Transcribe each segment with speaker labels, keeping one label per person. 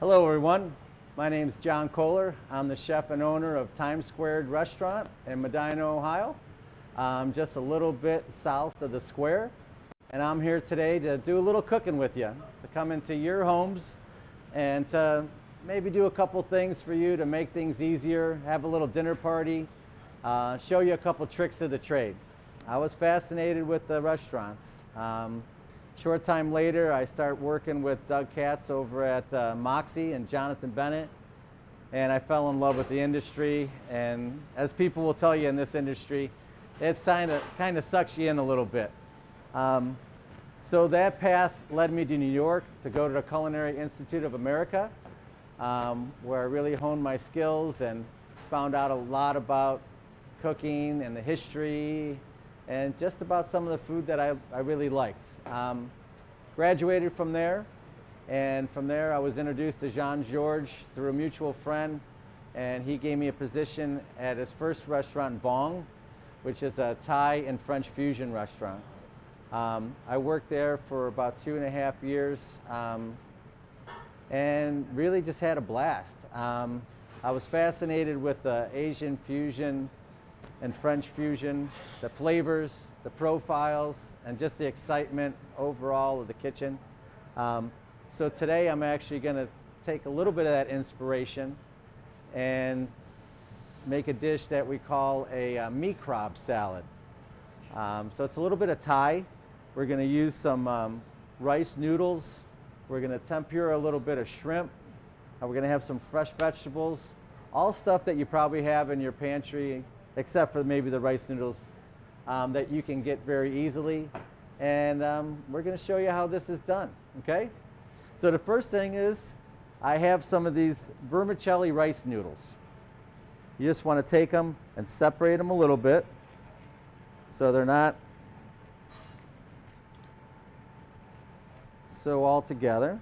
Speaker 1: Hello everyone, my name is John Kolar. I'm the chef and owner of Thyme² restaurant in Medina, Ohio. Just a little bit south of the square. And I'm here today to do a little cooking with you, to come into your homes and to maybe do a couple things for you to make things easier, have a little dinner party, show you a couple tricks of the trade. I was fascinated with the restaurants. Short time later, I start working with Doug Katz over at Moxie and Jonathan Bennett, and I fell in love with the industry. And as people will tell you in this industry, it kind of sucks you in a little bit. So that path led me to New York to go to the Culinary Institute of America, where I really honed my skills and found out a lot about cooking and the history and just about some of the food that I really liked. Graduated from there, and from there I was introduced to Jean-Georges through a mutual friend, and he gave me a position at his first restaurant, Vong, which is a Thai and French fusion restaurant. I worked there for about 2.5 years and really just had a blast. I was fascinated with the Asian fusion and French fusion, the flavors, the profiles, and just the excitement overall of the kitchen. So today I'm actually going to take a little bit of that inspiration and make a dish that we call a Mee Krob Salad. So it's a little bit of Thai. We're going to use some rice noodles. We're going to tempura a little bit of shrimp. And we're going to have some fresh vegetables, all stuff that you probably have in your pantry, except for maybe the rice noodles that you can get very easily. And we're going to show you how this is done, okay? So the first thing is I have some of these vermicelli rice noodles. You just want to take them and separate them a little bit so they're not so all together.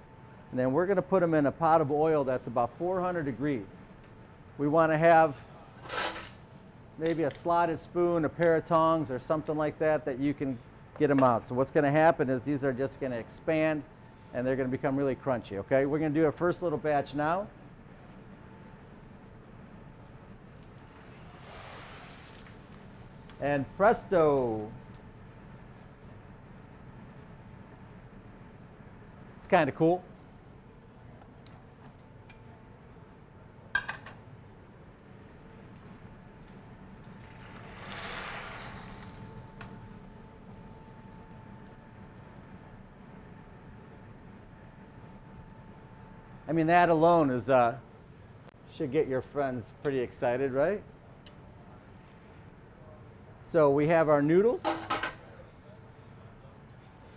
Speaker 1: And then we're going to put them in a pot of oil that's about 400 degrees. We want to have maybe a slotted spoon, a pair of tongs, or something like that that you can get them out. So what's going to happen is these are just going to expand and they're going to become really crunchy, okay? We're going to do our first little batch now. And presto! It's kind of cool. I mean, that alone is should get your friends pretty excited, right? So we have our noodles.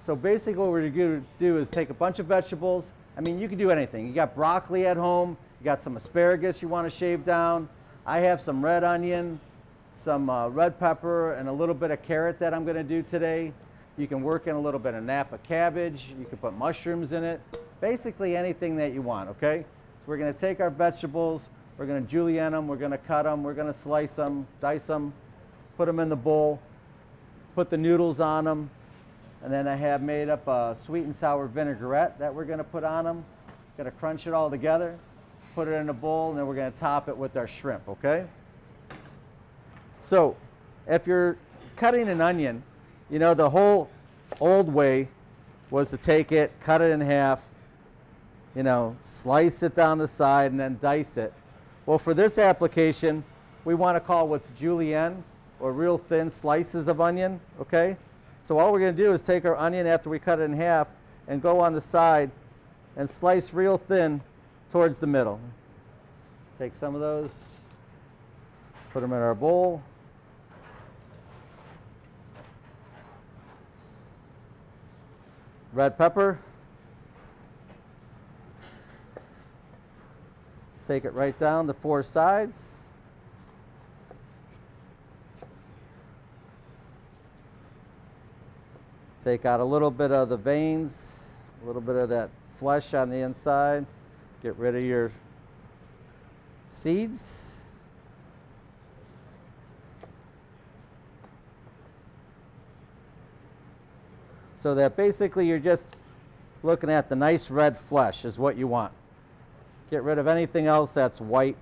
Speaker 1: So basically what we're going to do is take a bunch of vegetables. I mean, you can do anything. You got broccoli at home. You got some asparagus you want to shave down. I have some red onion, some red pepper, and a little bit of carrot that I'm going to do today. You can work in a little bit of Napa cabbage. You can put mushrooms in it. Basically anything that you want, okay? So we're going to take our vegetables, we're going to julienne them, we're going to cut them, we're going to slice them, dice them, put them in the bowl, put the noodles on them, and then I have made up a sweet and sour vinaigrette that we're going to put on them. Going to crunch it all together, put it in a bowl, and then we're going to top it with our shrimp, okay? So if you're cutting an onion, you know, the whole old way was to take it, cut it in half, you know, slice it down the side and then dice it. Well, for this application, we want to call what's julienne, or real thin slices of onion, okay? So all we're going to do is take our onion after we cut it in half and go on the side and slice real thin towards the middle. Take some of those, put them in our bowl. Red pepper. Take it right down the 4 sides. Take out a little bit of the veins, a little bit of that flesh on the inside. Get rid of your seeds. So that basically you're just looking at the nice red flesh is what you want. Get rid of anything else that's white.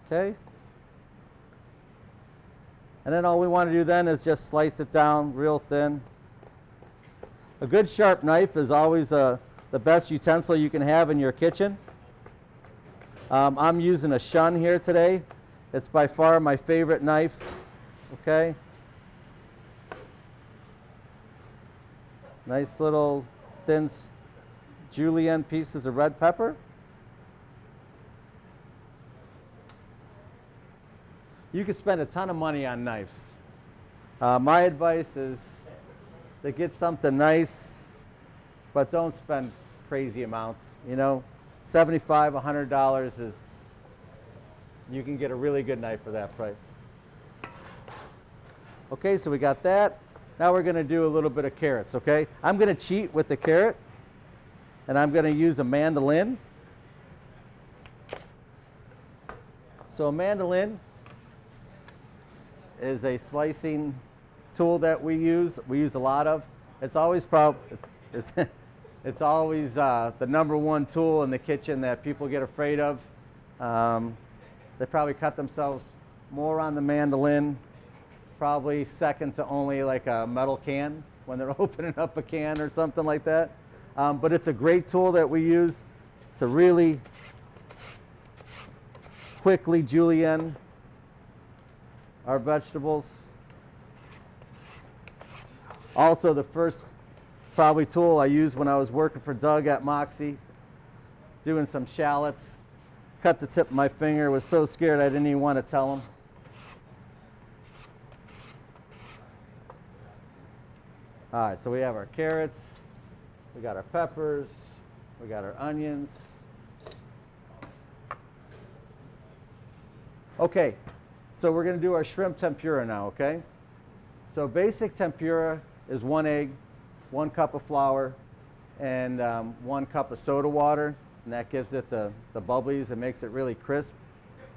Speaker 1: Okay. And then all we want to do then is just slice it down real thin. A good sharp knife is always the best utensil you can have in your kitchen. I'm using a shun here today. It's by far my favorite knife. Okay. Nice little thin julienne pieces of red pepper. You can spend a ton of money on knives. My advice is to get something nice, but don't spend crazy amounts. You know, $75, $100 is, you can get a really good knife for that price. Okay, so we got that. Now we're going to do a little bit of carrots, okay? I'm going to cheat with the carrot, and I'm going to use a mandolin. So a mandolin is a slicing tool that we use a lot of. It's always it's always the #1 tool in the kitchen that people get afraid of. They probably cut themselves more on the mandolin, probably second to only like a metal can when they're opening up a can or something like that. But it's a great tool that we use to really quickly julienne our vegetables. Also, the first probably tool I used when I was working for Doug at Moxie, doing some shallots, cut the tip of my finger, was so scared I didn't even want to tell him. All right, so we have our carrots, we got our peppers, we got our onions. Okay, so we're going to do our shrimp tempura now, okay? So basic tempura is 1 egg, 1 cup of flour, and 1 cup of soda water, and that gives it the bubblies and makes it really crisp.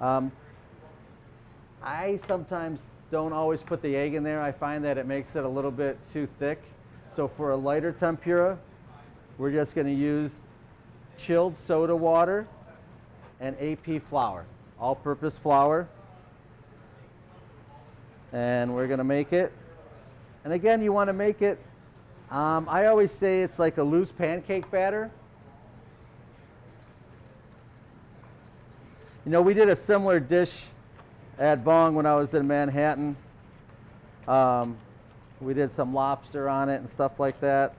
Speaker 1: I sometimes don't always put the egg in there. I find that it makes it a little bit too thick. So for a lighter tempura, we're just going to use chilled soda water and AP flour, all-purpose flour. And we're going to make it. And again, you want to make it, I always say it's like a loose pancake batter. You know, we did a similar dish at Vong when I was in Manhattan. We did some lobster on it and stuff like that.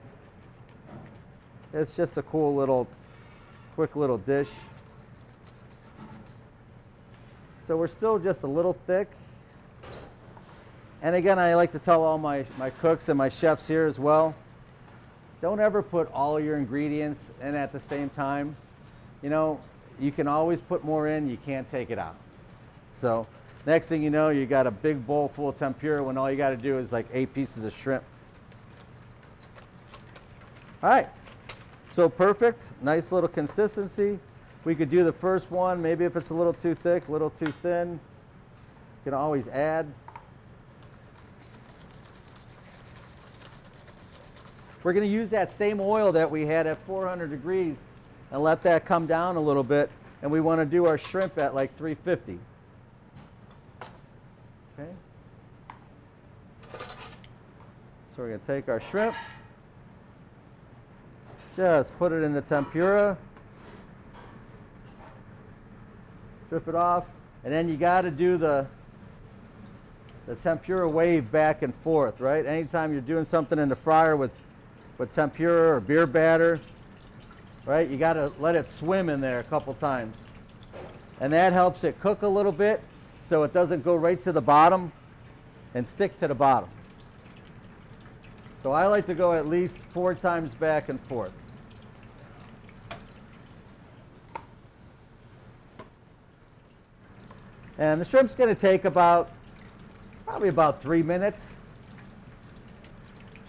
Speaker 1: It's just a cool little, quick little dish. So we're still just a little thick. And again, I like to tell all my cooks and my chefs here as well, don't ever put all your ingredients in at the same time. You know, you can always put more in, you can't take it out. So next thing you know, you got a big bowl full of tempura when all you got to do is like 8 pieces of shrimp. All right, so perfect, nice little consistency. We could do the first one, maybe if it's a little too thick, a little too thin, you can always add. We're going to use that same oil that we had at 400 degrees and let that come down a little bit. And we want to do our shrimp at like 350. Okay. So we're going to take our shrimp, just put it in the tempura, strip it off, and then you got to do the tempura wave back and forth, right? Anytime you're doing something in the fryer with tempura or beer batter, right? You got to let it swim in there a couple times. And that helps it cook a little bit so it doesn't go right to the bottom and stick to the bottom. So I like to go at least 4 times back and forth. And the shrimp's going to take probably about 3 minutes.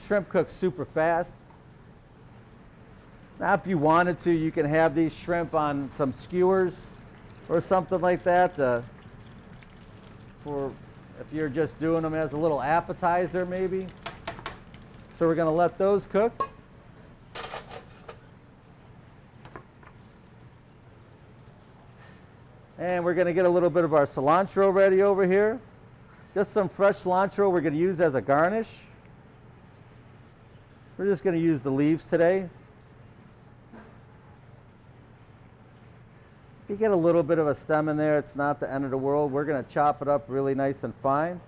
Speaker 1: Shrimp cooks super fast. Now, if you wanted to, you can have these shrimp on some skewers or something like that for if you're just doing them as a little appetizer maybe. So we're going to let those cook. And we're going to get a little bit of our cilantro ready over here. Just some fresh cilantro we're going to use as a garnish. We're just going to use the leaves today. If you get a little bit of a stem in there, it's not the end of the world. We're going to chop it up really nice and fine.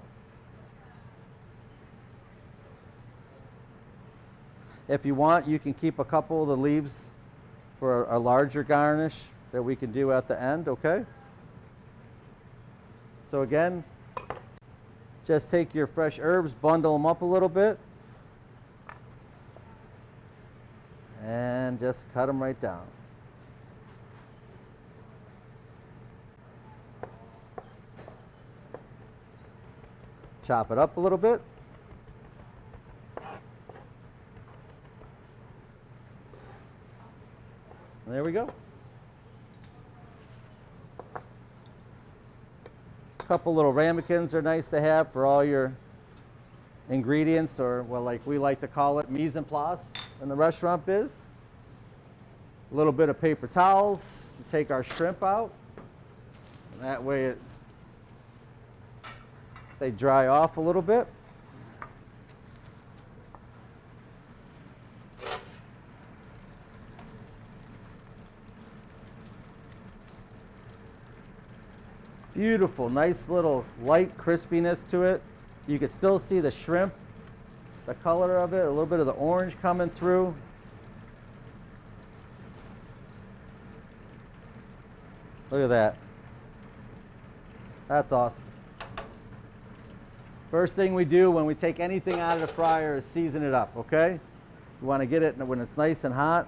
Speaker 1: If you want, you can keep a couple of the leaves for a larger garnish that we can do at the end, okay? So again, just take your fresh herbs, bundle them up a little bit, and just cut them right down. Chop it up a little bit. And there we go. A couple little ramekins are nice to have for all your ingredients, or well, like we like to call it, mise en place in the restaurant biz. A little bit of paper towels to take our shrimp out. That way they dry off a little bit. Beautiful, nice little light crispiness to it. You can still see the shrimp, the color of it, a little bit of the orange coming through. Look at that. That's awesome. First thing we do when we take anything out of the fryer is season it up, okay? You want to get it when it's nice and hot.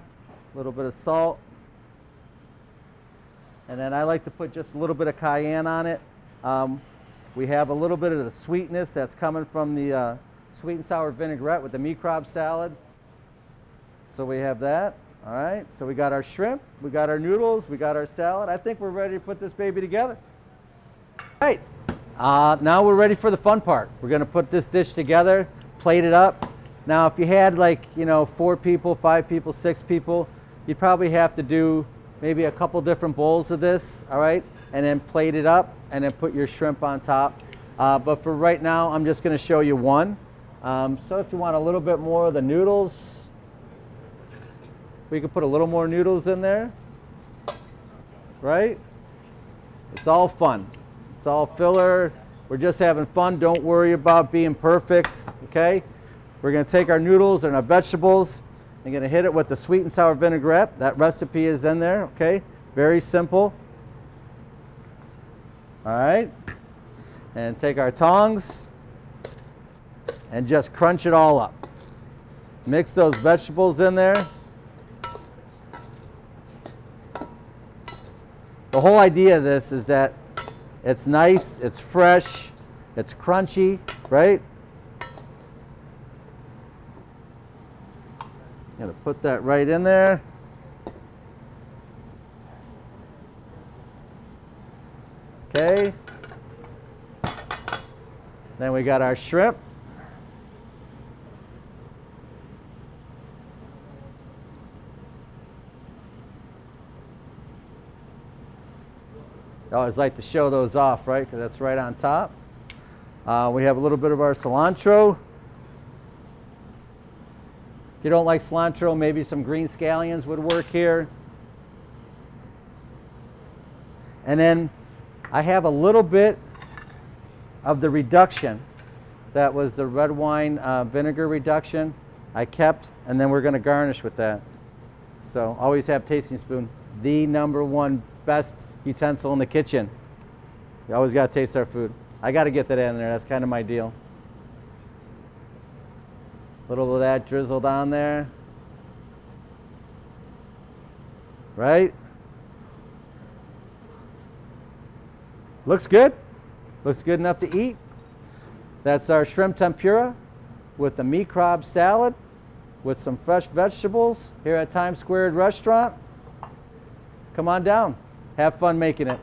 Speaker 1: A little bit of salt. And then I like to put just a little bit of cayenne on it. We have a little bit of the sweetness that's coming from the sweet and sour vinaigrette with the Mee Krob Salad. So we have that. All right, so we got our shrimp, we got our noodles, we got our salad. I think we're ready to put this baby together. All right, now we're ready for the fun part. We're gonna put this dish together, plate it up. Now if you had, like, 4 people, 5 people, 6 people, you'd probably have to do maybe a couple different bowls of this, all right? And then plate it up and then put your shrimp on top. But for right now, I'm just gonna show you one. So if you want a little bit more of the noodles, we could put a little more noodles in there, right? It's all fun. It's all filler. We're just having fun. Don't worry about being perfect, okay? We're gonna take our noodles and our vegetables. I'm gonna hit it with the sweet and sour vinaigrette. That recipe is in there, okay? Very simple. All right. And take our tongs and just crunch it all up. Mix those vegetables in there. The whole idea of this is that it's nice, it's fresh, it's crunchy, right? Gonna put that right in there. Okay. Then we got our shrimp. I always like to show those off, right? Because that's right on top. We have a little bit of our cilantro. If you don't like cilantro, maybe some green scallions would work here. And then I have a little bit of the reduction. That was the red wine vinegar reduction I kept, and then we're going to garnish with that. So always have tasting spoon, the #1 best utensil in the kitchen. You always got to taste our food. I got to get that in there. That's kind of my deal. A little bit of that drizzled on there. Right? Looks good. Looks good enough to eat. That's our shrimp tempura with the Mee Krob salad with some fresh vegetables here at Thyme² Restaurant. Come on down. Have fun making it.